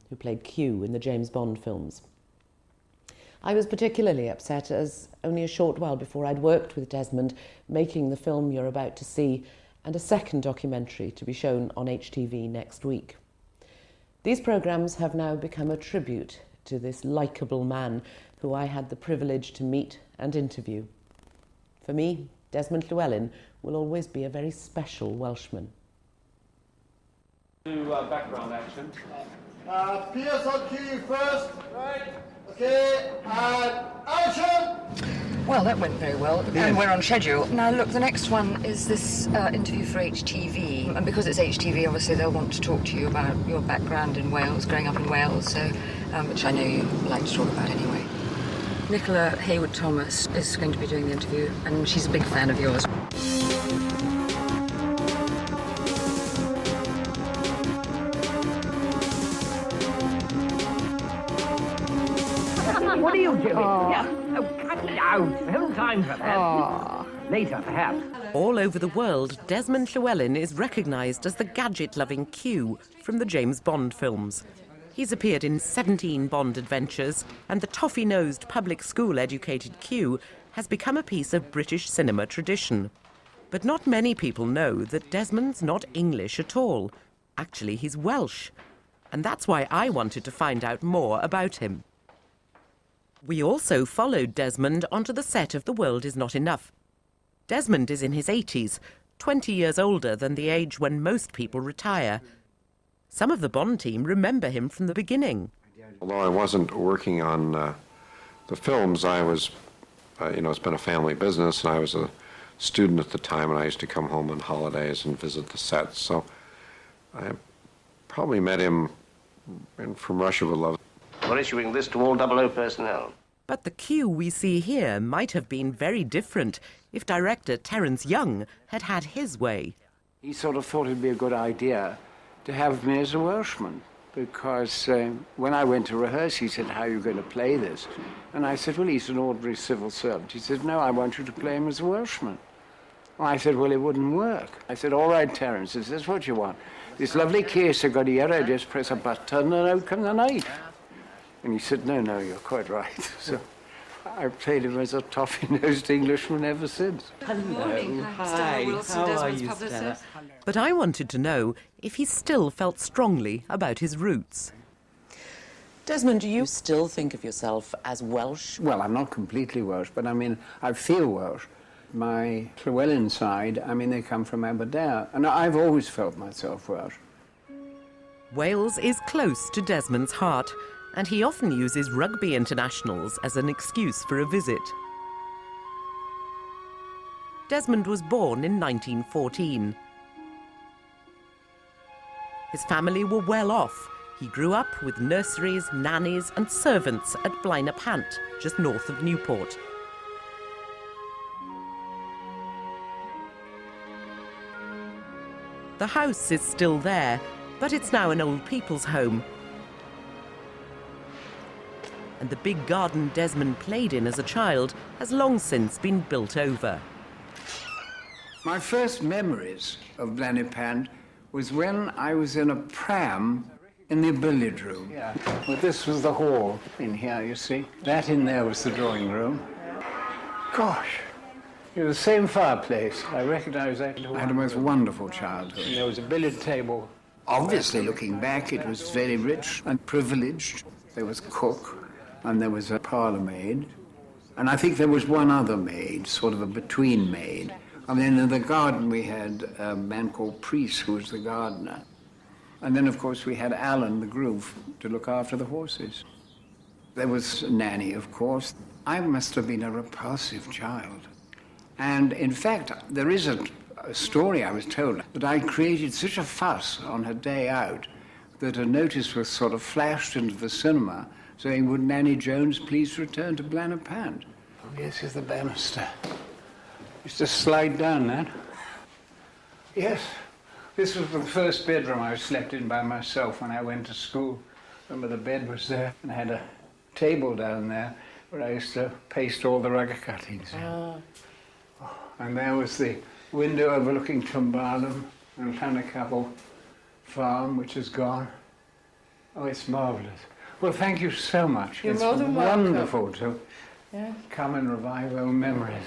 who played Q in the James Bond films. I was particularly upset as only a short while before I'd worked with Desmond making the film you're about to see and a second documentary to be shown on HTV next week. These programmes have now become a tribute to this likeable man who I had the privilege to meet and interview. For me, Desmond Llewelyn will always be a very special Welshman. Background action. Pierce on cue first. Right. Okay, and action! Well, that went very well, and we're on schedule. Now, look, the next one is this interview for HTV, and because it's HTV, obviously they'll want to talk to you about your background in Wales, growing up in Wales, so which I know you like to talk about anyway. Nicola Haywood-Thomas is going to be doing the interview, and she's a big fan of yours. What are you doing? Yeah. Oh, cut it out. No time for that. Later, perhaps. All over the world, Desmond Llewelyn is recognised as the gadget-loving Q from the James Bond films. He's appeared in 17 Bond adventures, and the toffee-nosed public school-educated Q has become a piece of British cinema tradition. But not many people know that Desmond's not English at all. Actually, he's Welsh. And that's why I wanted to find out more about him. We also followed Desmond onto the set of The World Is Not Enough. Desmond is in his 80s, 20 years older than the age when most people retire. Some of the Bond team remember him from the beginning. Although I wasn't working on the films, I was, it's been a family business, and I was a student at the time, and I used to come home on holidays and visit the sets. So I probably met him from Russia with Love. We're issuing this to all 00 personnel. But the Q we see here might have been very different if director Terence Young had had his way. He sort of thought it'd be a good idea to have me as a Welshman, because when I went to rehearse, he said, "How are you going to play this?" And I said, "Well, he's an ordinary civil servant." He said, "No, I want you to play him as a Welshman." Well, I said, "Well, it wouldn't work." I said, "All right, Terence, is this what you want? This lovely case I got here, I just press a button and out come the knife." And he said, no, you're quite right. So I played him as a toffee-nosed Englishman ever since. Hello. Hi. How are you, Stella? But I wanted to know if he still felt strongly about his roots. Desmond, do you still think of yourself as Welsh? Well, I'm not completely Welsh, but I mean, I feel Welsh. My Llewelyn side, I mean, they come from Aberdare, and I've always felt myself Welsh. Wales is close to Desmond's heart, and he often uses rugby internationals as an excuse for a visit. Desmond was born in 1914. His family were well off. He grew up with nurseries, nannies and servants at Blaenau Pant, just north of Newport. The house is still there, but it's now an old people's home. And the big garden Desmond played in as a child has long since been built over. My first memories of Blaenau Pant was when I was in a pram in the billiard room. Yeah, well, this was the hall in here, you see. That in there was the drawing room. Gosh, it was the same fireplace. I recognize that. I had a most wonderful childhood. There was a billiard table. Obviously, looking back, it was very rich and privileged. There was cook, and there was a parlour maid. And I think there was one other maid, sort of a between maid. And then in the garden we had a man called Priest, who was the gardener. And then, of course, we had Alan, the groom, to look after the horses. There was a nanny, of course. I must have been a repulsive child. And in fact, there is a story I was told that I created such a fuss on her day out that a notice was sort of flashed into the cinema saying, "Would Nanny Jones please return to Blaenau Pant?" Oh, yes, here's the banister. Used to slide down that. Yes, this was the first bedroom I slept in by myself when I went to school. Remember, the bed was there, and I had a table down there where I used to paste all the rugger cuttings. And there was the window overlooking Tumbalum and Llanacabal Farm, which is gone. Oh, it's marvellous. Well, thank you so much. You're it's more than welcome. wonderful to come and revive old memories.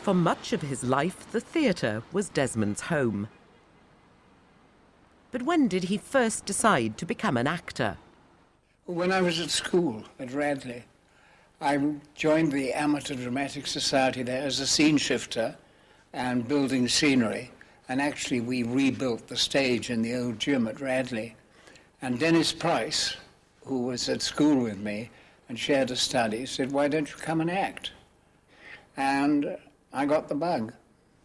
For much of his life, the theatre was Desmond's home. But when did he first decide to become an actor? When I was at school at Radley, I joined the Amateur Dramatic Society there as a scene shifter and building scenery. And actually, we rebuilt the stage in the old gym at Radley. And Dennis Price, who was at school with me and shared a study, said, "Why don't you come and act?" And I got the bug.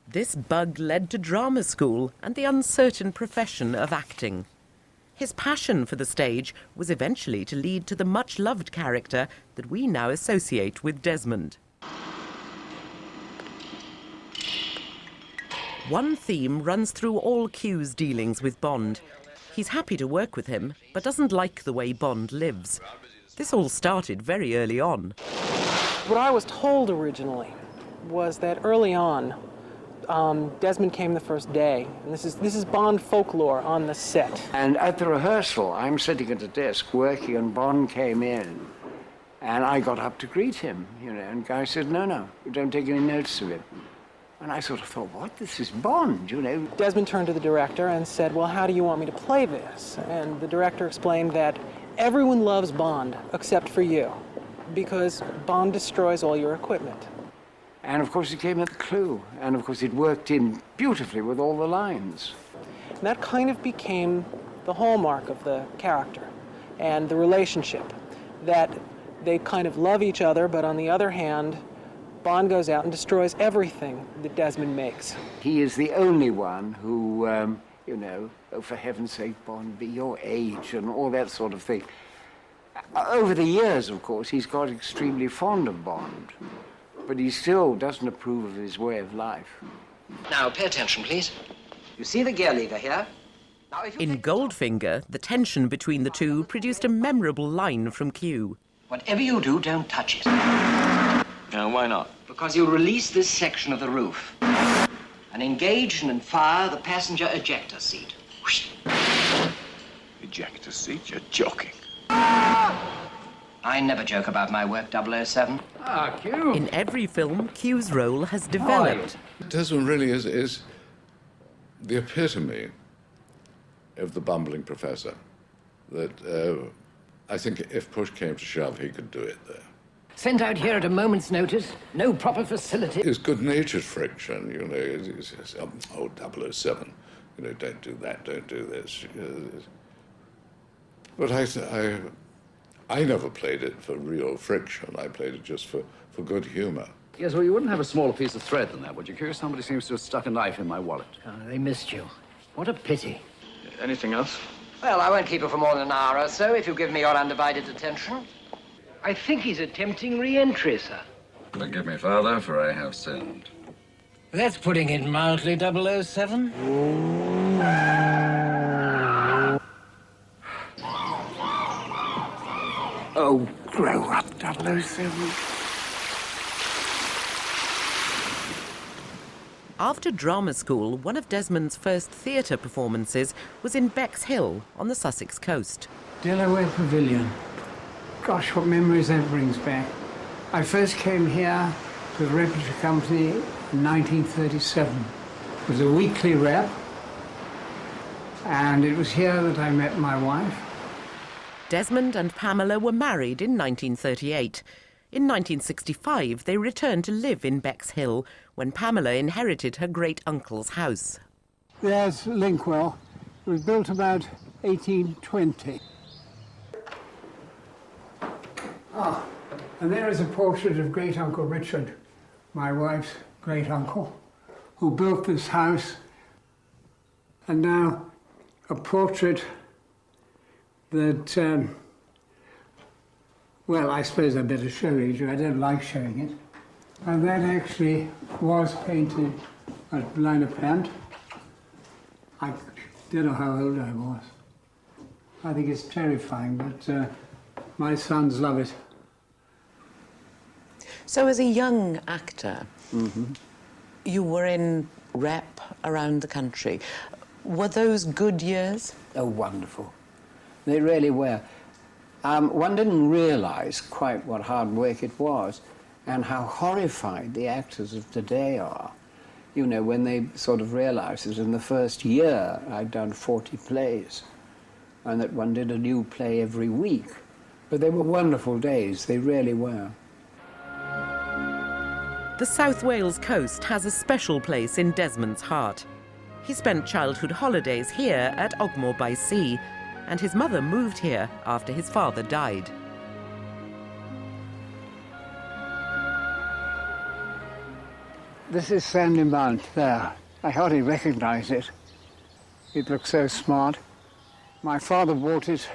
This bug led to drama school and the uncertain profession of acting. His passion for the stage was eventually to lead to the much-loved character that we now associate with Desmond. One theme runs through all Q's dealings with Bond. He's happy to work with him, but doesn't like the way Bond lives. This all started very early on. What I was told originally was that early on, Desmond came the first day, and this is Bond folklore on the set. And at the rehearsal, I'm sitting at a desk working, and Bond came in, and I got up to greet him, and Guy said, no, you don't take any notice of him. And I sort of thought, what? This is Bond, Desmond turned to the director and said, well, how do you want me to play this? And the director explained that everyone loves Bond except for you, because Bond destroys all your equipment. And of course it came at the clue, and of course it worked in beautifully with all the lines. And that kind of became the hallmark of the character and the relationship, that they kind of love each other, but on the other hand, Bond goes out and destroys everything that Desmond makes. He is the only one who, oh, for heaven's sake, Bond, be your age, and all that sort of thing. Over the years, of course, he's got extremely fond of Bond, but he still doesn't approve of his way of life. Now, pay attention, please. You see the gear lever here? Now, if you In Goldfinger, the tension between the two produced a memorable line from Q. Whatever you do, don't touch it. Now, why not? Because you'll release this section of the roof and engage and fire the passenger ejector seat. Whoosh. Ejector seat? You're joking. I never joke about my work, 007. Ah, Q. In every film, Q's role has developed. Desmond really is the epitome of the bumbling professor. That I think if push came to shove, he could do it there. Sent out here at a moment's notice, no proper facility. It's good-natured friction, It's 007, don't do that, don't do this. But I never played it for real friction. I played it just for good humor. Yes, well, you wouldn't have a smaller piece of thread than that, would you, Q? Somebody seems to have stuck a knife in my wallet. Oh, they missed you. What a pity. Anything else? Well, I won't keep you for more than an hour or so if you give me your undivided attention. I think he's attempting re-entry, sir. Forgive me, Father, for I have sinned. That's putting it mildly, 007. Oh, grow up, 007. After drama school, one of Desmond's first theatre performances was in Bexhill on the Sussex coast. Delaware Pavilion. Gosh, what memories that brings back. I first came here to the Repertory Company in 1937. It was a weekly rep, and it was here that I met my wife. Desmond and Pamela were married in 1938. In 1965, they returned to live in Bexhill when Pamela inherited her great-uncle's house. There's Linkwell. It was built about 1820. Ah, and there is a portrait of great-uncle Richard, my wife's great-uncle, who built this house. And now a portrait that, well, I suppose I better show you. I don't like showing it. And that actually was painted at Leinapant. I don't know how old I was. I think it's terrifying, but my sons love it. So as a young actor, you were in rep around the country. Were those good years? Oh, wonderful. They really were. One didn't realise quite what hard work it was and how horrified the actors of today are. You know, when they sort of realised that in the first year I'd done 40 plays and that one did a new play every week. But they were wonderful days, they really were. The South Wales coast has a special place in Desmond's heart. He spent childhood holidays here at Ogmore by Sea, and his mother moved here after his father died. This is Sandy Mount there. I hardly recognise it. It looks so smart. My father bought it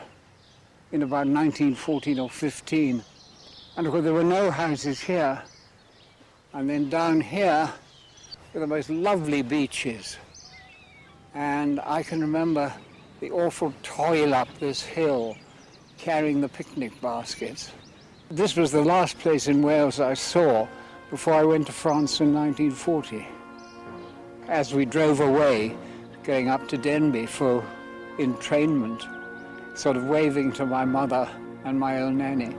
in about 1914 or 15. And of course there were no houses here. And then down here were the most lovely beaches. And I can remember the awful toil up this hill, carrying the picnic baskets. This was the last place in Wales I saw before I went to France in 1940. As we drove away, going up to Denby for entrainment, sort of waving to my mother and my old nanny.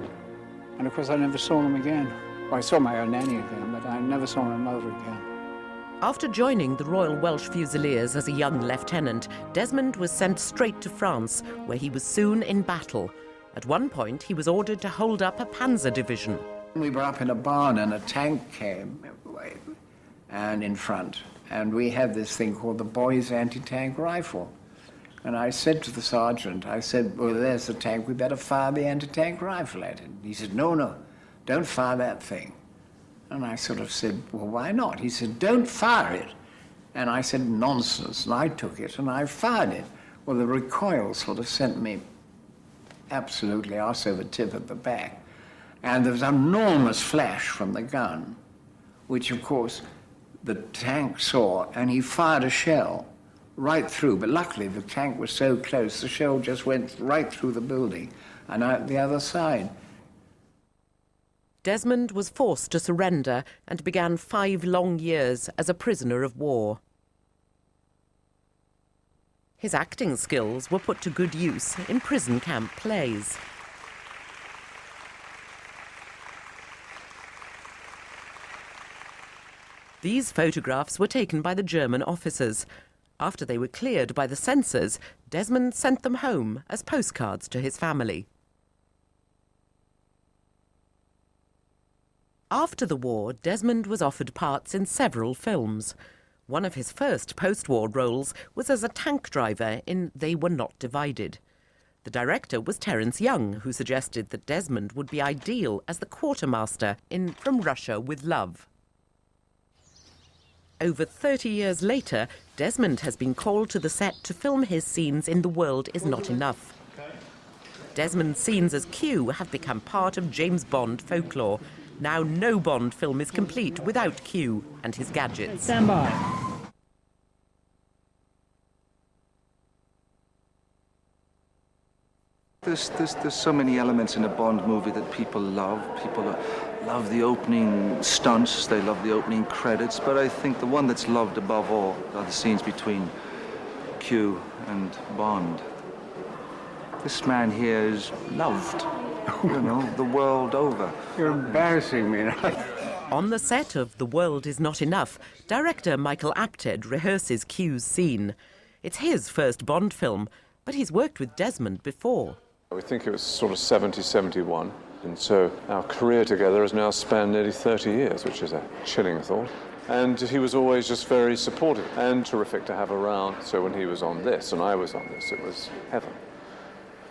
And of course I never saw them again. Well, I saw my old nanny again, but I never saw my mother again. After joining the Royal Welsh Fusiliers as a young lieutenant, Desmond was sent straight to France, where he was soon in battle. At one point, he was ordered to hold up a panzer division. We were up in a barn and a tank came and in front. And we had this thing called the boys' anti-tank rifle. And I said to the sergeant, I said, well, there's the tank, we better fire the anti-tank rifle at it. He said, no, don't fire that thing. And I sort of said, well, why not? He said, don't fire it. And I said, nonsense. And I took it and I fired it. Well, the recoil sort of sent me absolutely arse over tip at the back. And there was an enormous flash from the gun, which, of course, the tank saw, and he fired a shell right through. But luckily, the tank was so close, the shell just went right through the building and out the other side. Desmond was forced to surrender and began 5 long years as a prisoner of war. His acting skills were put to good use in prison camp plays. These photographs were taken by the German officers. After they were cleared by the censors, Desmond sent them home as postcards to his family. After the war, Desmond was offered parts in several films. One of his first post-war roles was as a tank driver in They Were Not Divided. The director was Terence Young, who suggested that Desmond would be ideal as the quartermaster in From Russia with Love. Over 30 years later, Desmond has been called to the set to film his scenes in The World Is Not Enough. Desmond's scenes as Q have become part of James Bond folklore. Now no Bond film is complete without Q and his gadgets. Stand by. There's so many elements in a Bond movie that people love. People love the opening stunts, they love the opening credits, but I think the one that's loved above all are the scenes between Q and Bond. This man here is loved, you know, the world over. You're embarrassing me now. On the set of The World Is Not Enough, director Michael Apted rehearses Q's scene. It's his first Bond film, but he's worked with Desmond before. We think it was sort of 70, 71, and so our career together has now spanned nearly 30 years, which is a chilling thought. And he was always just very supportive and terrific to have around. So when he was on this and I was on this, it was heaven.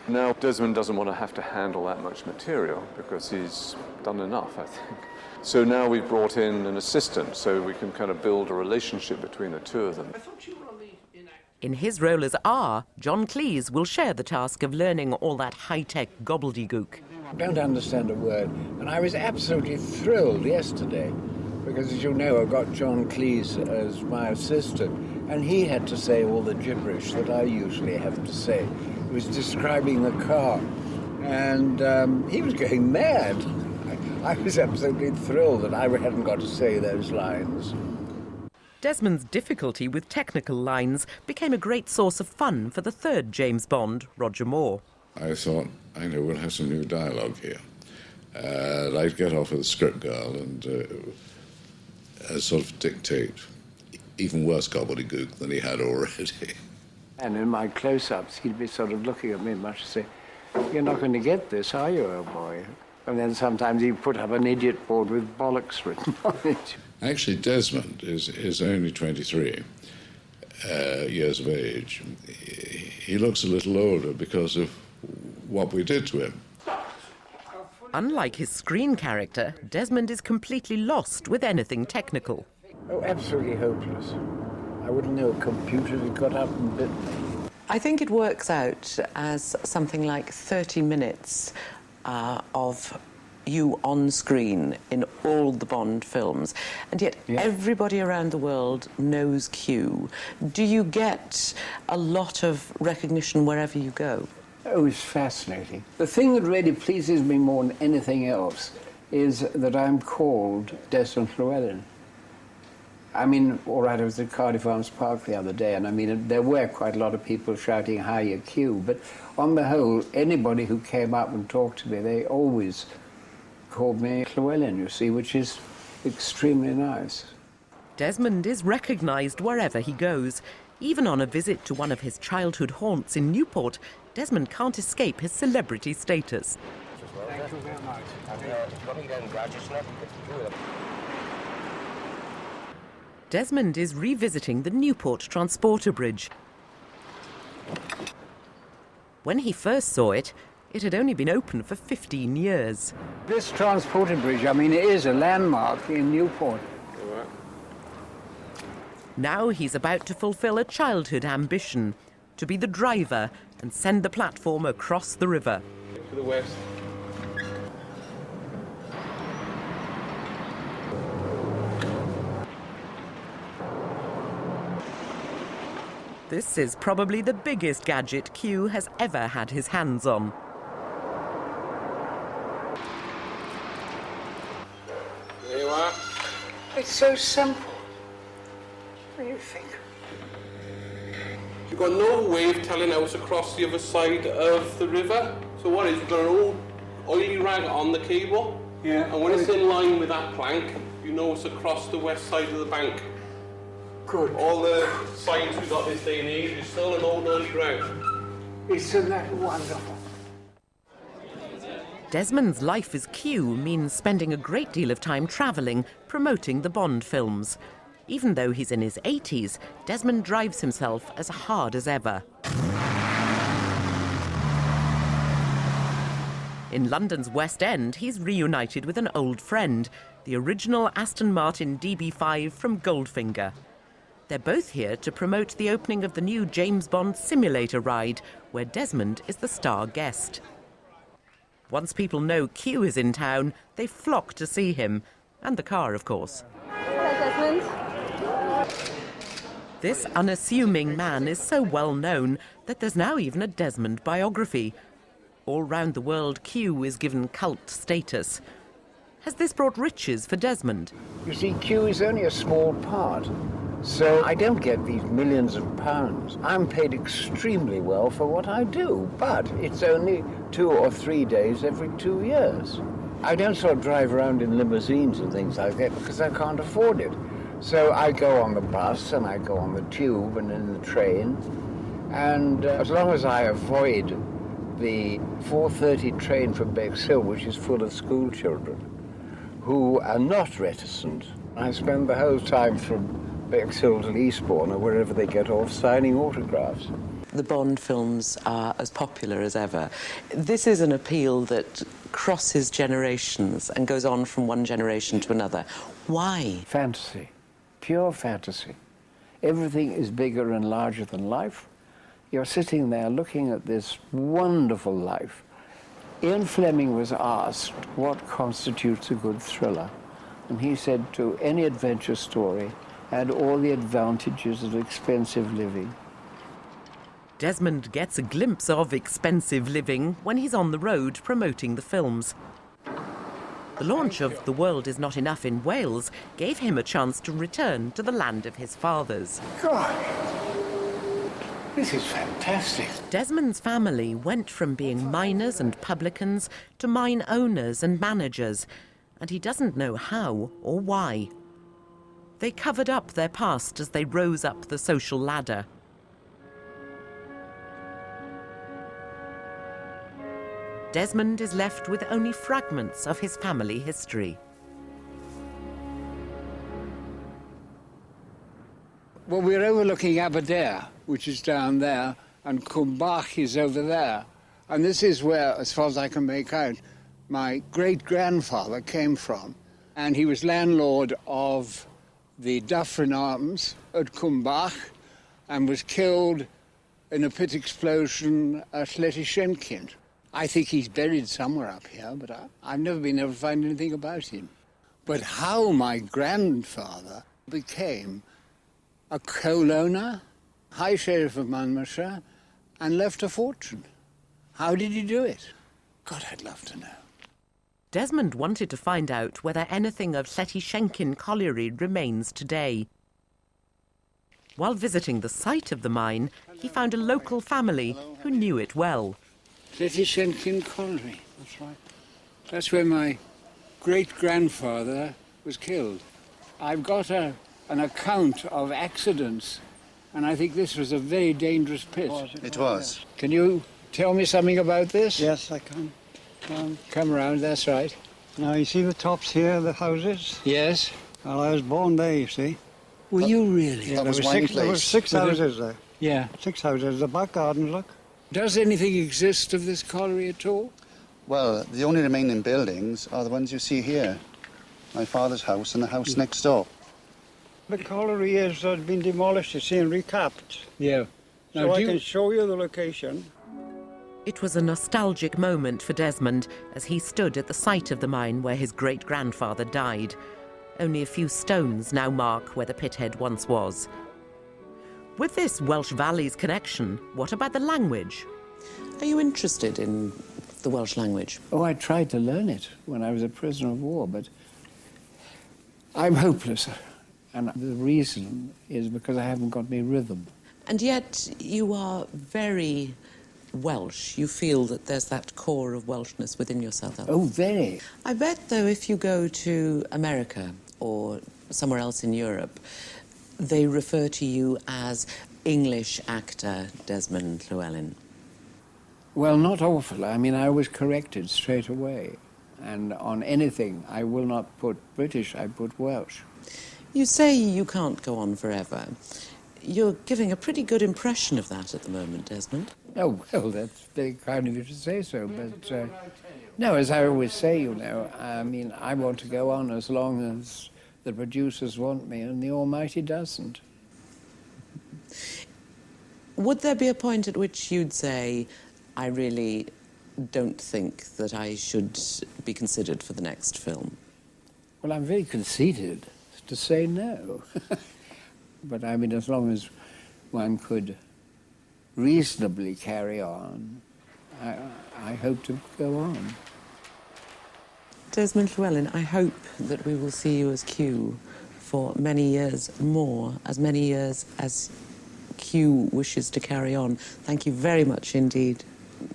Now Desmond doesn't want to have to handle that much material because he's done enough, I think. So now we've brought in an assistant so we can kind of build a relationship between the two of them. In his role as R, John Cleese will share the task of learning all that high-tech gobbledygook. I don't understand a word, and I was absolutely thrilled yesterday because, as you know, I got John Cleese as my assistant, and he had to say all the gibberish that I usually have to say. He was describing the car, and he was going mad. I was absolutely thrilled that I hadn't got to say those lines. Desmond's difficulty with technical lines became a great source of fun for the third James Bond, Roger Moore. I thought, I know, we'll have some new dialogue here. I'd get off with the script girl and sort of dictate even worse gobbledygook than he had already. And in my close-ups, he'd be sort of looking at me much to say, "You're not going to get this, are you, old boy?" And then sometimes he'd put up an idiot board with bollocks written on it. Actually, Desmond is only 23 years of age. He looks a little older because of what we did to him. Unlike his screen character, Desmond is completely lost with anything technical. Oh, absolutely hopeless. I wouldn't know a computer that got up and bit me. I think it works out as something like 30 minutes of you on screen in all the Bond films, and yet everybody around the world knows Q. Do you get a lot of recognition wherever you go? Oh, it's fascinating. The thing that really pleases me more than anything else is that I'm called Desmond Llewelyn. I mean, all right, I was at Cardiff Arms Park the other day, and I mean, there were quite a lot of people shouting, "Hiya, Q," but on the whole, anybody who came up and talked to me, they always called me Llewelyn, you see, which is extremely nice. Desmond is recognised wherever he goes. Even on a visit to one of his childhood haunts in Newport, Desmond can't escape his celebrity status. Thank you very much. Desmond is revisiting the Newport Transporter Bridge. When he first saw it, it had only been open for 15 years. This Transporter Bridge, I mean, it is a landmark in Newport. Now he's about to fulfill a childhood ambition, to be the driver and send the platform across the river. To the west. This is probably the biggest gadget Q has ever had his hands on. There you are. It's so simple. What do you think? You've got no way of telling how it's across the other side of the river. So what is, you've got an old oily rag on the cable. Yeah. And when it's in line with that plank, you know it's across the west side of the bank. Good. All the signs we've got this day and age is still an old oily rag. Isn't that wonderful? Desmond's life as Q means spending a great deal of time travelling, promoting the Bond films. Even though he's in his 80s, Desmond drives himself as hard as ever. In London's West End, he's reunited with an old friend, the original Aston Martin DB5 from Goldfinger. They're both here to promote the opening of the new James Bond simulator ride, where Desmond is the star guest. Once people know Q is in town, they flock to see him, and the car, of course. Hello, Desmond. This unassuming man is so well known that there's now even a Desmond biography. All round the world, Q is given cult status. Has this brought riches for Desmond? You see, Q is only a small part, so I don't get these millions of pounds. I'm paid extremely well for what I do, but it's only 2 or 3 days every 2 years. I don't sort of drive around in limousines and things like that because I can't afford it. So I go on the bus and I go on the tube and in the train, and as long as I avoid the 4:30 train from Bexhill, which is full of school children who are not reticent, I spend the whole time from Bexhill to Eastbourne or wherever they get off signing autographs. The Bond films are as popular as ever. This is an appeal that crosses generations and goes on from one generation to another. Why? Fantasy. Pure fantasy. Everything is bigger and larger than life. You're sitting there looking at this wonderful life. Ian Fleming was asked what constitutes a good thriller, and he said to any adventure story, add all the advantages of expensive living. Desmond gets a glimpse of expensive living when he's on the road promoting the films. The launch of The World Is Not Enough in Wales gave him a chance to return to the land of his fathers. God, this is fantastic. Desmond's family went from being miners and publicans to mine owners and managers, and he doesn't know how or why. They covered up their past as they rose up the social ladder. Desmond is left with only fragments of his family history. Well, we're overlooking Aberdare, which is down there, and Cumbach is over there. And this is where, as far as I can make out, my great-grandfather came from. And he was landlord of the Dyffryn Arms at Cumbach and was killed in a pit explosion at Lletyshenkin. I think he's buried somewhere up here, but I've never been able to find anything about him. But how my grandfather became a coal owner, High Sheriff of Monmouthshire, and left a fortune. How did he do it? God, I'd love to know. Desmond wanted to find out whether anything of Lletyshenkin colliery remains today. While visiting the site of the mine, he found a local family who knew it well. Lletyshenkin colliery, that's right. That's where my great-grandfather was killed. I've got an account of accidents, and I think this was a very dangerous pit. It was. Can you tell me something about this? Yes, I can. Come around, that's right. Now, you see the tops here, the houses? Yes. Well, I was born there, you see. Were you really? Yeah, there were six houses there. Yeah. 6 houses. The back gardens, look. Does anything exist of this colliery at all? Well, the only remaining buildings are the ones you see here. My father's house and the house next door. The colliery has been demolished, you see, and recapped. Yeah. So I can show you the location. It was a nostalgic moment for Desmond as he stood at the site of the mine where his great-grandfather died. Only a few stones now mark where the pithead once was. With this Welsh Valleys connection, what about the language? Are you interested in the Welsh language? Oh, I tried to learn it when I was a prisoner of war, but I'm hopeless. And the reason is because I haven't got any rhythm. And yet you are very Welsh. You feel that there's that core of Welshness within yourself. Oh, very. I bet, though, if you go to America or somewhere else in Europe, they refer to you as English actor Desmond Llewelyn. Well, not awful. I mean, I was corrected straight away. And on anything, I will not put British, I put Welsh. You say you can't go on forever. You're giving a pretty good impression of that at the moment, Desmond. Oh, well, that's very kind of you to say so, but no, as I always say, you know, I mean, I want to go on as long as the producers want me and the Almighty doesn't. Would there be a point at which you'd say, I really don't think that I should be considered for the next film? Well, I'm very conceited to say no. But I mean, as long as one could reasonably carry on, I hope to go on. Desmond Llewelyn, I hope that we will see you as Q for many years more, as many years as Q wishes to carry on. Thank you very much indeed.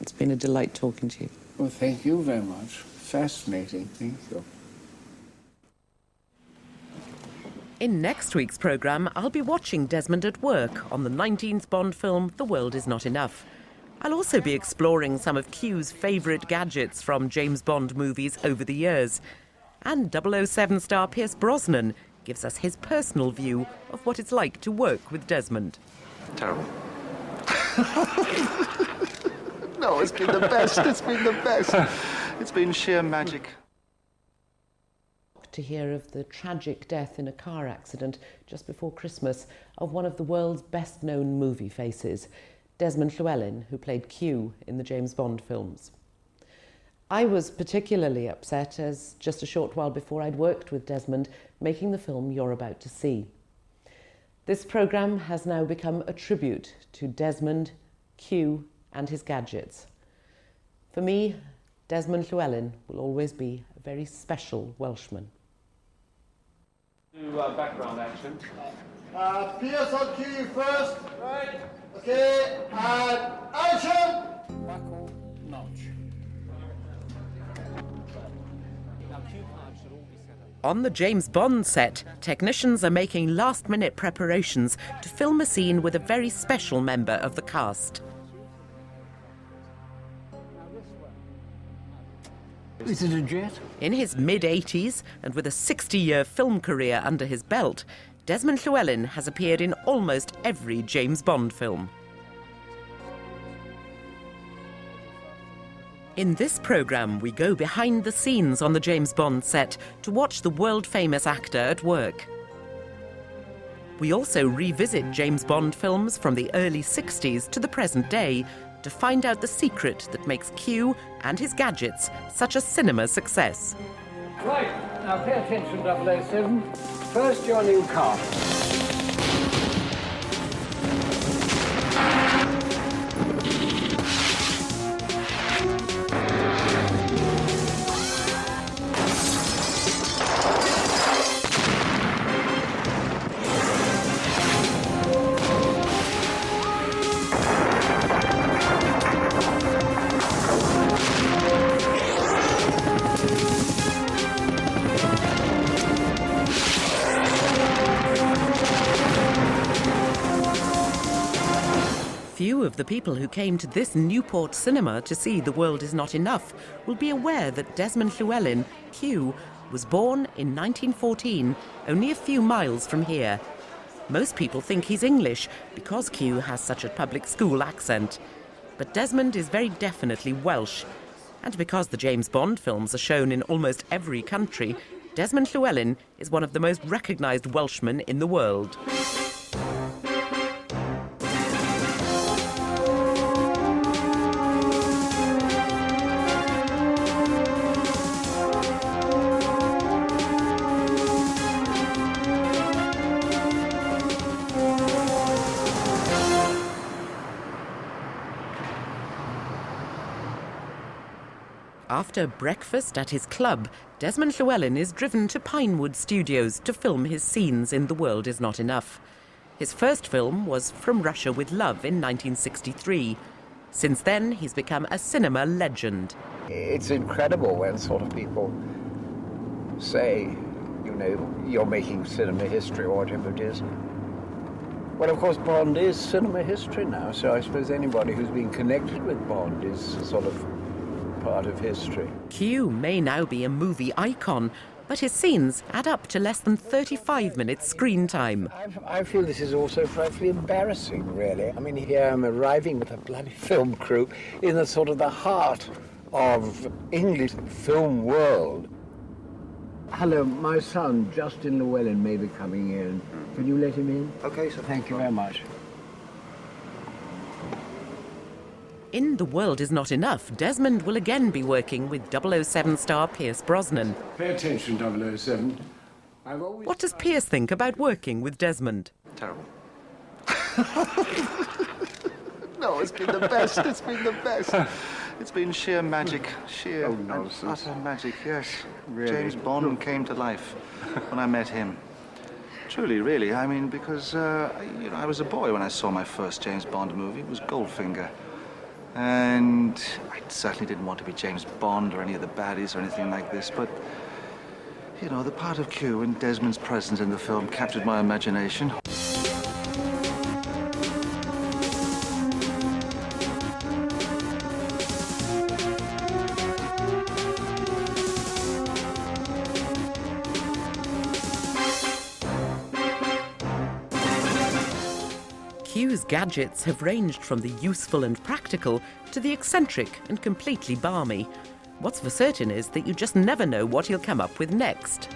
It's been a delight talking to you. Well, thank you very much. Fascinating. Thank you. In next week's programme, I'll be watching Desmond at work on the 19th Bond film, The World Is Not Enough. I'll also be exploring some of Q's favourite gadgets from James Bond movies over the years. And 007 star Pierce Brosnan gives us his personal view of what it's like to work with Desmond. Terrible. No, it's been the best. It's been the best. It's been sheer magic. To hear of the tragic death in a car accident just before Christmas of one of the world's best-known movie faces, Desmond Llewelyn, who played Q in the James Bond films. I was particularly upset as just a short while before I'd worked with Desmond making the film you're about to see. This programme has now become a tribute to Desmond, Q and his gadgets. For me, Desmond Llewelyn will always be a very special Welshman. Do background action. Pierce on cue first. Right. Okay, and action! Buckle, notch. On the James Bond set, technicians are making last-minute preparations to film a scene with a very special member of the cast. Is it a jet? In his mid-80s, and with a 60-year film career under his belt, Desmond Llewelyn has appeared in almost every James Bond film. In this programme, we go behind the scenes on the James Bond set to watch the world-famous actor at work. We also revisit James Bond films from the early 60s to the present day to find out the secret that makes Q and his gadgets such a cinema success. Right, now pay attention, 007. First, your new car. Few of the people who came to this Newport cinema to see The World Is Not Enough will be aware that Desmond Llewelyn, Q, was born in 1914, only a few miles from here. Most people think he's English because Q has such a public school accent. But Desmond is very definitely Welsh. And because the James Bond films are shown in almost every country, Desmond Llewelyn is one of the most recognised Welshmen in the world. After breakfast at his club, Desmond Llewelyn is driven to Pinewood Studios to film his scenes in The World Is Not Enough. His first film was From Russia with Love in 1963. Since then, he's become a cinema legend. It's incredible when sort of people say, you know, you're making cinema history or whatever it is. Well, of course, Bond is cinema history now, so I suppose anybody who's been connected with Bond is sort of part of history. Q may now be a movie icon, but his scenes add up to less than 35 minutes screen time. I feel this is also frightfully embarrassing, really. I mean, here I'm arriving with a bloody film crew in the sort of the heart of English film world. Hello, my son, Justin Llewelyn, may be coming in. Can you let him in? Okay, sir. Thank you very much. In The World Is Not Enough, Desmond will again be working with 007 star Pierce Brosnan. Pay attention, 007. What does Pierce think about working with Desmond? Terrible. No, it's been the best. It's been the best. It's been sheer magic. Sheer and utter magic, yes. Really? James Bond came to life when I met him. Truly, really. I mean, because I was a boy when I saw my first James Bond movie. It was Goldfinger. And I certainly didn't want to be James Bond or any of the baddies or anything like this, but, you know, the part of Q and Desmond's presence in the film captured my imagination. Q's gadgets have ranged from the useful and practical to the eccentric and completely balmy. What's for certain is that you just never know what he'll come up with next.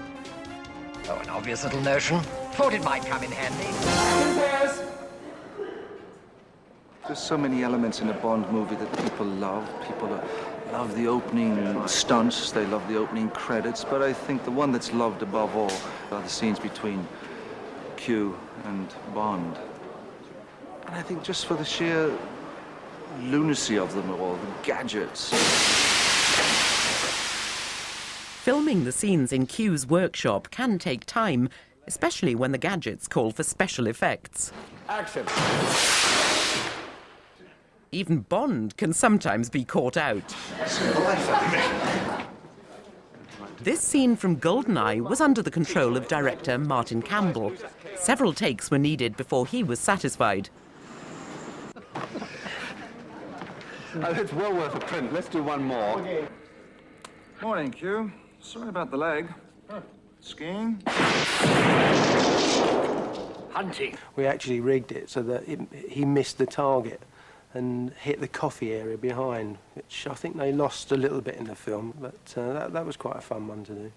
Oh, an obvious little notion. Thought it might come in handy. There's so many elements in a Bond movie that people love. People love the opening stunts, they love the opening credits, but I think the one that's loved above all are the scenes between Q and Bond. And I think just for the sheer lunacy of them all, the gadgets. Filming the scenes in Q's workshop can take time, especially when the gadgets call for special effects. Action. Even Bond can sometimes be caught out. This scene from Goldeneye was under the control of director Martin Campbell. Several takes were needed before he was satisfied. It's well worth a print. Let's do one more. Okay. Morning, Q. Sorry about the leg. Skiing? Hunting. We actually rigged it so that he missed the target and hit the coffee area behind, which I think they lost a little bit in the film, but that was quite a fun one to do.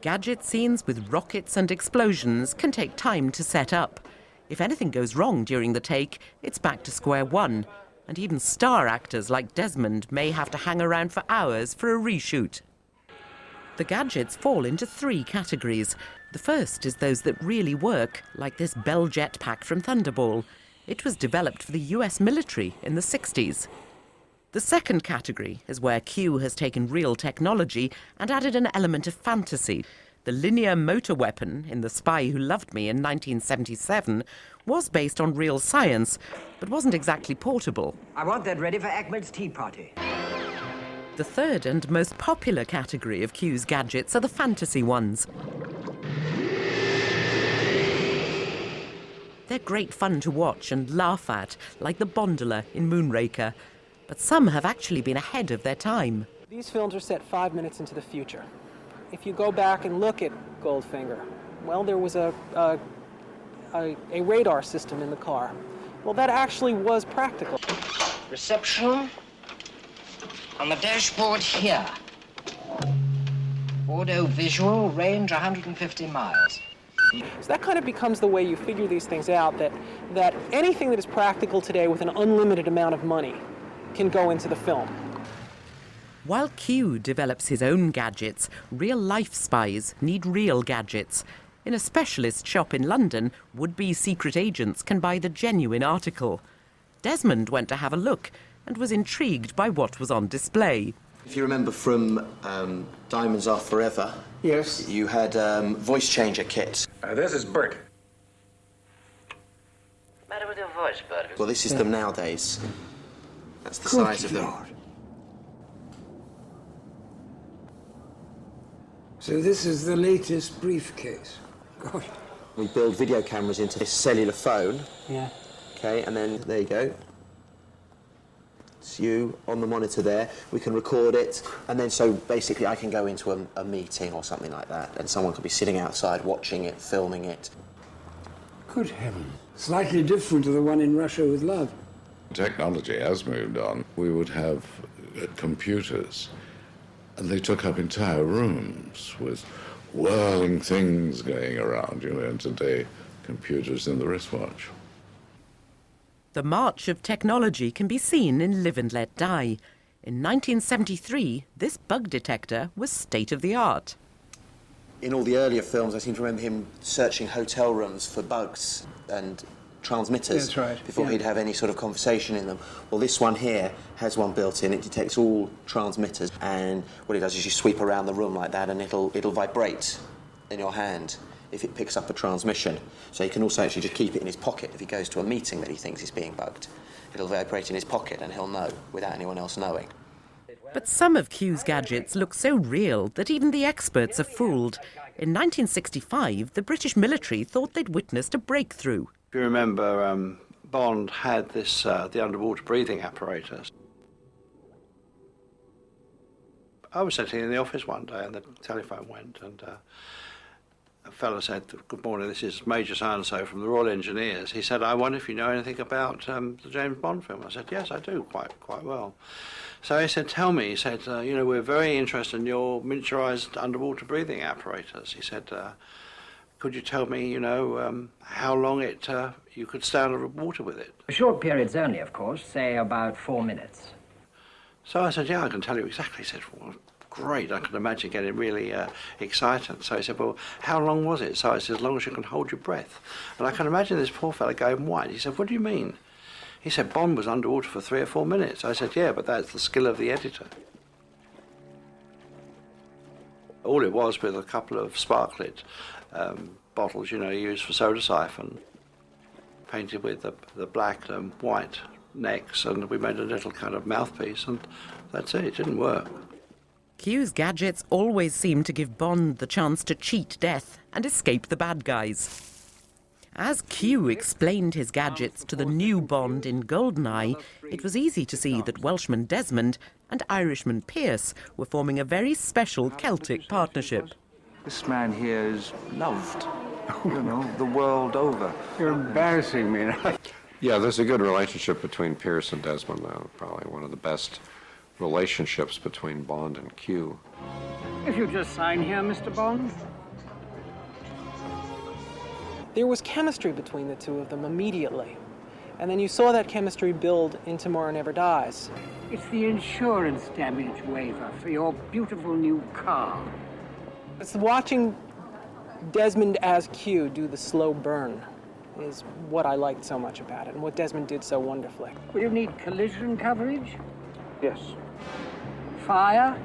Gadget scenes with rockets and explosions can take time to set up. If anything goes wrong during the take, it's back to square one, and even star actors like Desmond may have to hang around for hours for a reshoot. The gadgets fall into three categories. The first is those that really work, like this Bell jetpack from Thunderball. It was developed for the US military in the 60s. The second category is where Q has taken real technology and added an element of fantasy. The linear motor weapon in The Spy Who Loved Me in 1977 was based on real science, but wasn't exactly portable. I want that ready for Ahmed's tea party. The third and most popular category of Q's gadgets are the fantasy ones. They're great fun to watch and laugh at, like the Bondola in Moonraker. But some have actually been ahead of their time. These films are set 5 minutes into the future. If you go back and look at Goldfinger, well, there was a radar system in the car. Well, that actually was practical. Reception on the dashboard here. Audio visual, range 150 miles. So that kind of becomes the way you figure these things out, that anything that is practical today with an unlimited amount of money can go into the film. While Q develops his own gadgets, real-life spies need real gadgets. In a specialist shop in London, would-be secret agents can buy the genuine article. Desmond went to have a look and was intrigued by what was on display. If you remember from Diamonds Are Forever, yes, you had voice changer kits. This is Bert. Matter with your voice, Bert? Well, this is them nowadays. That's the size of them. So this is the latest briefcase. Gosh. We build video cameras into this cellular phone. Yeah. Okay, and then there you go. It's you on the monitor there. We can record it, and then so basically I can go into a meeting or something like that, and someone could be sitting outside watching it, filming it. Good heaven. Slightly different to the one in Russia with Love. Technology has moved on. We would have computers, and they took up entire rooms with whirling things going around, and today computers in the wristwatch. The march of technology can be seen in Live and Let Die. In 1973, this bug detector was state-of-the-art. In all the earlier films, I seem to remember him searching hotel rooms for bugs and transmitters. That's right, before yeah. he'd have any sort of conversation in them. Well, this one here has one built in. It detects all transmitters, and what it does is you sweep around the room like that, and it'll vibrate in your hand if it picks up a transmission. So he can also actually just keep it in his pocket if he goes to a meeting that he thinks is being bugged. It'll vibrate in his pocket and he'll know without anyone else knowing. But some of Q's gadgets look so real that even the experts are fooled. In 1965, the British military thought they'd witnessed a breakthrough. If you remember, Bond had this, the underwater breathing apparatus. I was sitting in the office one day and the telephone went, and a fellow said, "Good morning, this is Major so-and-so from the Royal Engineers." He said, "I wonder if you know anything about the James Bond film." I said, "Yes, I do, quite well." So he said, "Tell me," he said, "we're very interested in your miniaturized underwater breathing apparatus." He said, "Could you tell me, how long you could stay under water with it?" Short periods only, of course, say about 4 minutes. So I said, "Yeah, I can tell you exactly." He said, "Well, great, I can imagine getting really excited." So he said, "Well, how long was it?" So I said, "As long as you can hold your breath." And I can imagine this poor fella going white. He said, "What do you mean?" He said, "Bond was underwater for 3 or 4 minutes." I said, "Yeah, but that's the skill of the editor." All it was with a couple of sparklet bottles, you know, used for soda siphon, painted with the black and white necks, and we made a little kind of mouthpiece, and that's it. It didn't work. Q's gadgets always seem to give Bond the chance to cheat death and escape the bad guys. As Q explained his gadgets to the new Bond in GoldenEye, it was easy to see that Welshman Desmond and Irishman Pierce were forming a very special Celtic partnership. This man here is loved, you know, the world over. You're embarrassing me now. Yeah, there's a good relationship between Pierce and Desmond now. Probably one of the best relationships between Bond and Q. If you just sign here, Mr. Bond. There was chemistry between the two of them immediately. And then you saw that chemistry build in Tomorrow Never Dies. It's the insurance damage waiver for your beautiful new car. It's watching Desmond as Q do the slow burn is what I liked so much about it and what Desmond did so wonderfully. Will you need collision coverage? Yes. Fire?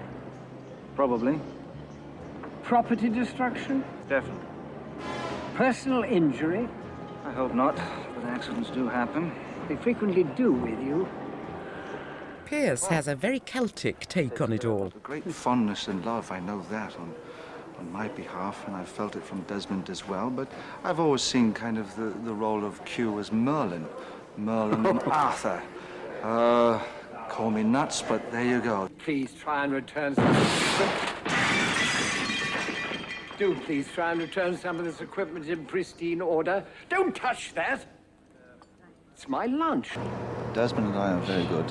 Probably. Property destruction? Definitely. Personal injury? I hope not, but accidents do happen. They frequently do with you. Pierce has a very Celtic take on it all. A great fondness and love, I know that, on my behalf, and I've felt it from Desmond as well, but I've always seen kind of the role of Q as Merlin and Arthur. Call me nuts, but there you go. Please try and return some of this. Do please try and return some of this equipment in pristine order. Don't touch that. It's my lunch. Desmond and I are very good.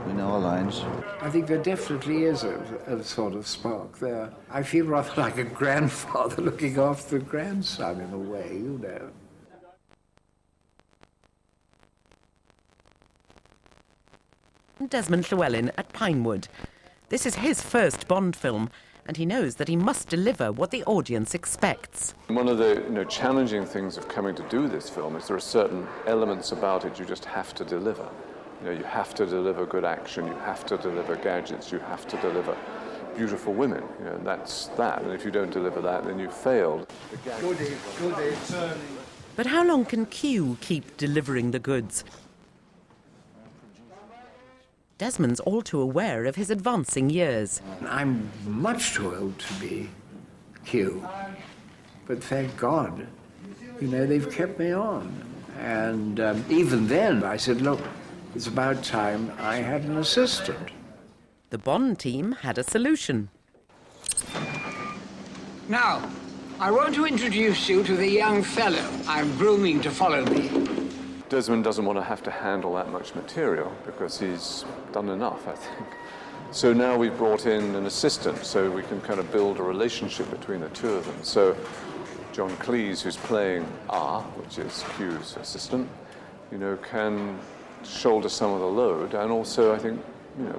We know our lines. I think there definitely is a sort of spark there. I feel rather like a grandfather looking after a grandson in a way, you know. Desmond Llewelyn at Pinewood. This is his first Bond film, and he knows that he must deliver what the audience expects. One of the challenging things of coming to do this film is there are certain elements about it you just have to deliver. You have to deliver good action, you have to deliver gadgets, you have to deliver beautiful women. That's that. And if you don't deliver that, then you've failed. Good turning. But how long can Q keep delivering the goods? Desmond's all too aware of his advancing years. I'm much too old to be Q, but thank God, they've kept me on. And even then, I said, look, it's about time I had an assistant. The Bond team had a solution. Now, I want to introduce you to the young fellow I'm grooming to follow me. Desmond doesn't want to have to handle that much material because he's done enough, I think. So now we've brought in an assistant so we can kind of build a relationship between the two of them. So John Cleese, who's playing R, which is Q's assistant, can shoulder some of the load and also, I think,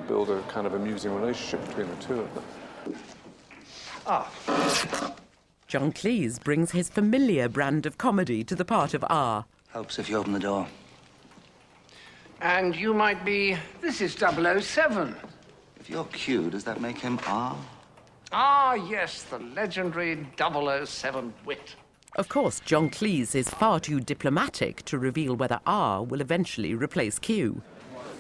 build a kind of amusing relationship between the two of them. John Cleese brings his familiar brand of comedy to the part of R. Helps if you open the door. And you might be... This is 007. If you're Q, does that make him R? Ah, yes, the legendary 007 wit. Of course, John Cleese is far too diplomatic to reveal whether R will eventually replace Q.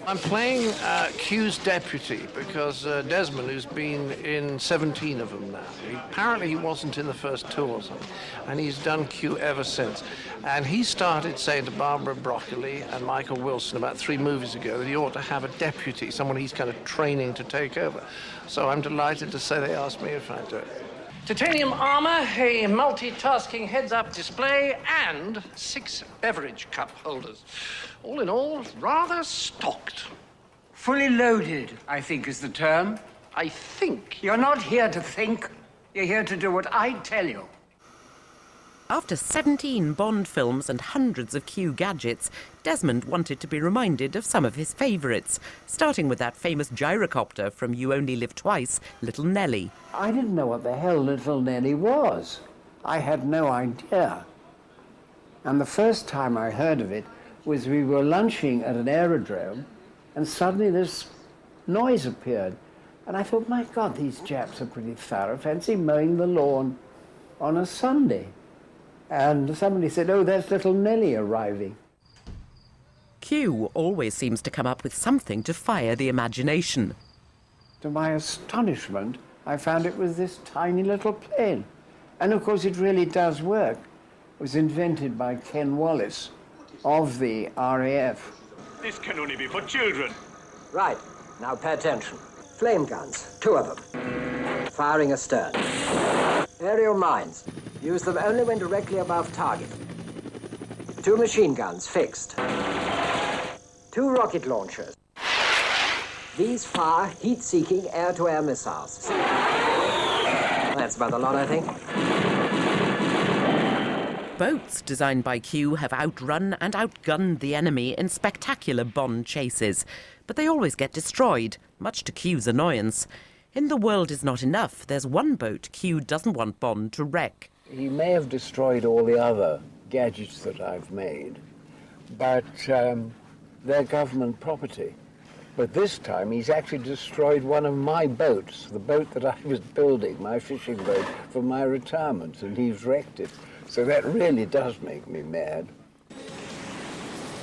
I'm playing Q's deputy because Desmond, who's been in 17 of them now, apparently he wasn't in the first two or something, and he's done Q ever since. And he started saying to Barbara Broccoli and Michael Wilson about 3 movies ago that he ought to have a deputy, someone he's kind of training to take over. So I'm delighted to say they asked me if I'd do it. Titanium armor, a multitasking heads-up display, and 6 beverage cup holders. All in all, rather stocked. Fully loaded, I think is the term. I think. You're not here to think. You're here to do what I tell you. After 17 Bond films and hundreds of Q gadgets, Desmond wanted to be reminded of some of his favourites, starting with that famous gyrocopter from You Only Live Twice, Little Nelly. I didn't know what the hell Little Nelly was. I had no idea. And the first time I heard of it was we were lunching at an aerodrome, and suddenly this noise appeared. And I thought, my God, these Japs are pretty thorough. Fancy mowing the lawn on a Sunday. And somebody said, oh, there's little Nellie arriving. Q always seems to come up with something to fire the imagination. To my astonishment, I found it was this tiny little plane. And of course, it really does work. It was invented by Ken Wallace of the RAF. This can only be for children. Right, now pay attention. Flame guns, 2 of them. Firing astern. Aerial mines. Use them only when directly above target. 2 machine guns, fixed. 2 rocket launchers. These fire heat-seeking air-to-air missiles. That's about the lot, I think. Boats designed by Q have outrun and outgunned the enemy in spectacular Bond chases, but they always get destroyed, much to Q's annoyance. In The World Is Not Enough, there's one boat Q doesn't want Bond to wreck. He may have destroyed all the other gadgets that I've made, but they're government property. But this time he's actually destroyed one of my boats, the boat that I was building, my fishing boat, for my retirement, and he's wrecked it. So that really does make me mad.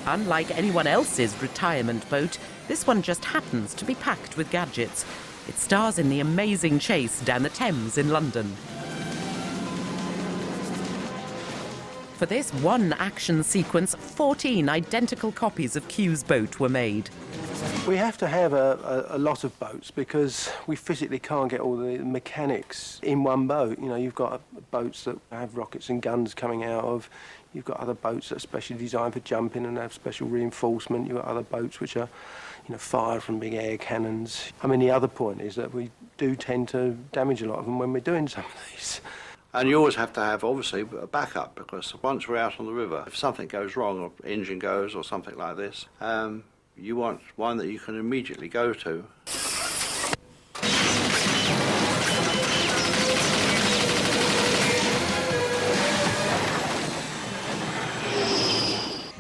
Unlike anyone else's retirement boat, this one just happens to be packed with gadgets. It stars in the amazing chase down the Thames in London. For this one action sequence, 14 identical copies of Q's boat were made. We have to have a lot of boats because we physically can't get all the mechanics in one boat. You know, you've got boats that have rockets and guns coming out of. You've got other boats that are specially designed for jumping and have special reinforcement. You've got other boats which are, you know, fired from big air cannons. I mean, the other point is that we do tend to damage a lot of them when we're doing some of these. And you always have to have, obviously, a backup, because once we're out on the river, if something goes wrong, or engine goes, or something like this, you want one that you can immediately go to.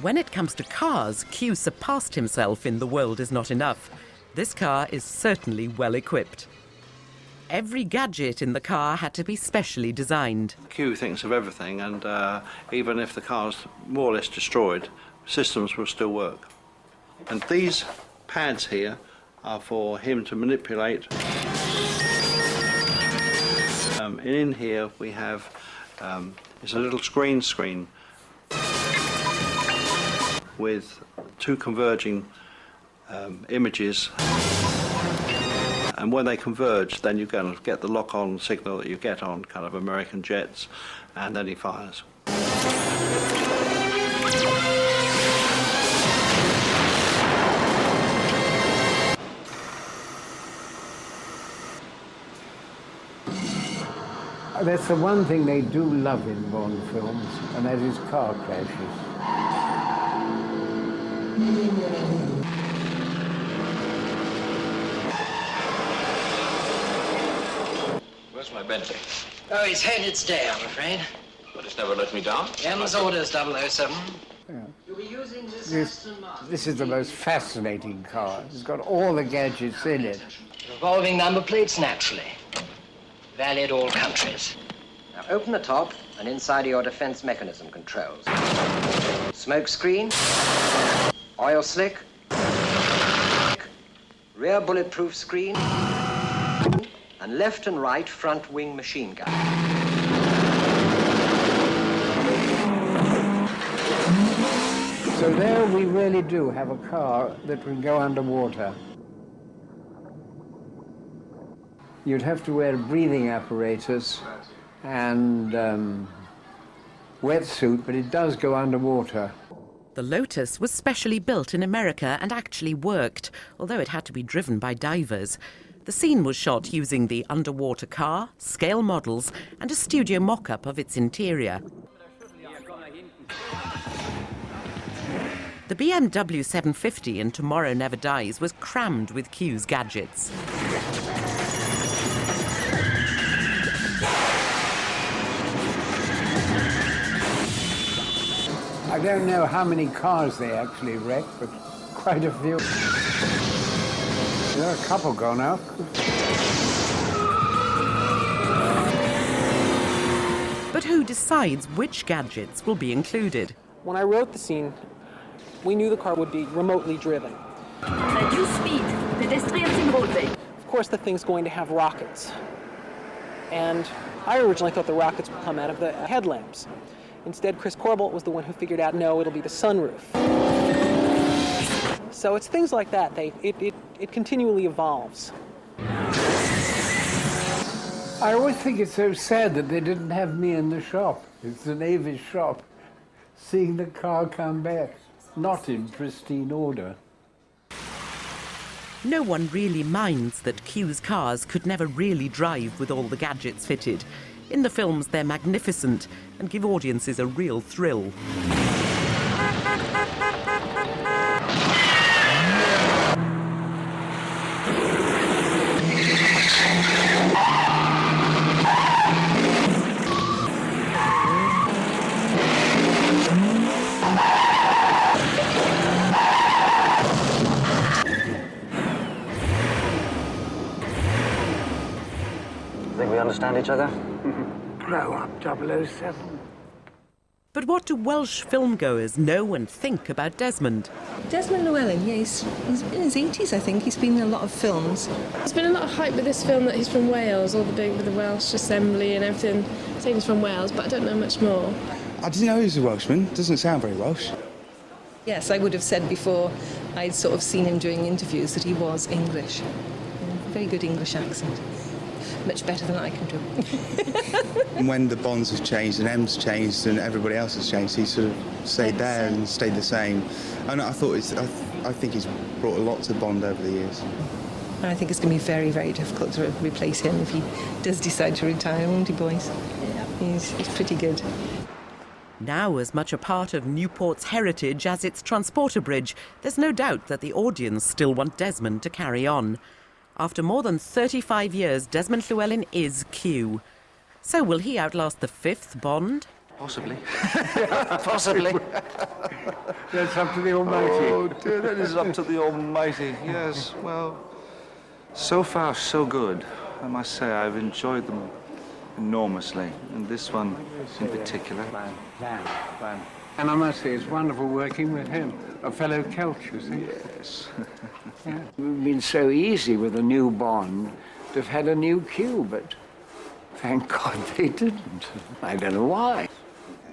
When it comes to cars, Q surpassed himself in The World Is Not Enough. This car is certainly well equipped. Every gadget in the car had to be specially designed. Q thinks of everything, and even if the car's more or less destroyed, systems will still work. And these pads here are for him to manipulate. In here we have, it's a little screen with 2 converging images. And when they converge, then you kind of get the lock-on signal that you get on kind of American jets, and then he fires. That's the one thing they do love in Bond films, and that is car crashes. Where's my Bentley? Oh, it's had its day, I'm afraid. But it's never let me down. M's orders, 007. Yeah. You'll be using this This is the most fascinating car. It's got all the gadgets in it. Revolving number plates, naturally. Valid all countries. Now open the top, and inside are your defense mechanism controls. Smoke screen, oil slick, rear bulletproof screen, and left and right front wing machine gun. So there we really do have a car that can go underwater. You'd have to wear a breathing apparatus and wetsuit, but it does go underwater. The Lotus was specially built in America and actually worked, although it had to be driven by divers. The scene was shot using the underwater car, scale models, and a studio mock-up of its interior. The BMW 750 in Tomorrow Never Dies was crammed with Q's gadgets. I don't know how many cars they actually wrecked, but quite a few. There are a couple gone up. But who decides which gadgets will be included? When I wrote the scene, we knew the car would be remotely driven. Reduce speed. Pedestrians in roadway. Of course, the thing's going to have rockets. And I originally thought the rockets would come out of the headlamps. Instead, Chris Corbett was the one who figured out, no, it'll be the sunroof. So it's things like that. It continually evolves. I always think it's so sad that they didn't have me in the shop. It's the Navy's shop. Seeing the car come back, not in pristine order. No one really minds that Q's cars could never really drive with all the gadgets fitted. In the films, they're magnificent and give audiences a real thrill. Think we understand each other? Grow up, 007. But what do Welsh filmgoers know and think about Desmond? Desmond Llewelyn, yeah, he's in his 80s, I think. He's been in a lot of films. There's been a lot of hype with this film that he's from Wales, all the big with the Welsh Assembly and everything, saying he's from Wales, but I don't know much more. I didn't know he was a Welshman. Doesn't sound very Welsh. Yes, I would have said before I'd sort of seen him doing interviews that he was English. Very good English accent. Much better than I can do. And when the Bonds have changed and M's changed and everybody else has changed, he sort of stayed there and stayed the same. And I think he's brought a lot to Bond over the years. And I think it's going to be very, very difficult to replace him if he does decide to retire, won't he, boys? Yeah. He's pretty good. Now as much a part of Newport's heritage as its transporter bridge, there's no doubt that the audience still want Desmond to carry on. After more than 35 years, Desmond Llewelyn is Q. So will he outlast the 5th Bond? Possibly. Possibly. That's up to the Almighty. Oh dear, that is up to the Almighty. Yes, well, so far so good. I must say I've enjoyed them enormously, and this one in particular. Fine. And I must say, it's wonderful working with him, a fellow Celt, you see. Yes. Yeah. It would have been so easy with a new Bond to have had a new Q, but thank God they didn't. I don't know why.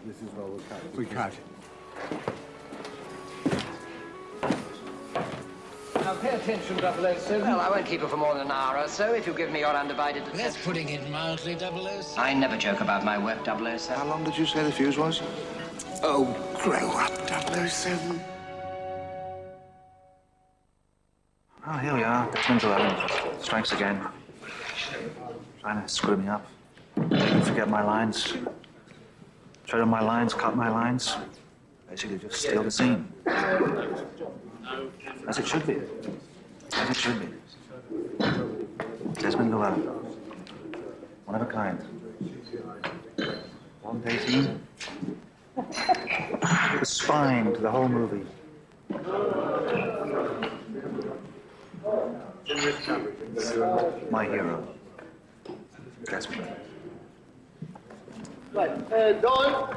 This is where We cut. Now pay attention, 007. Well, I won't keep you for more than an hour or so if you give me your undivided attention. That's putting it mildly, 007. I never joke about my work, 007. How long did you say the fuse was? Oh, grow up, 007. Oh, here we are. Desmond Llewelyn strikes again. Trying to screw me up. Forget my lines. Tread on my lines, cut my lines. Basically just steal the scene. As it should be. As it should be. Desmond Llewelyn. One of a kind. Bond 18. The spine to the whole movie. My hero. Desmond. Right, Don,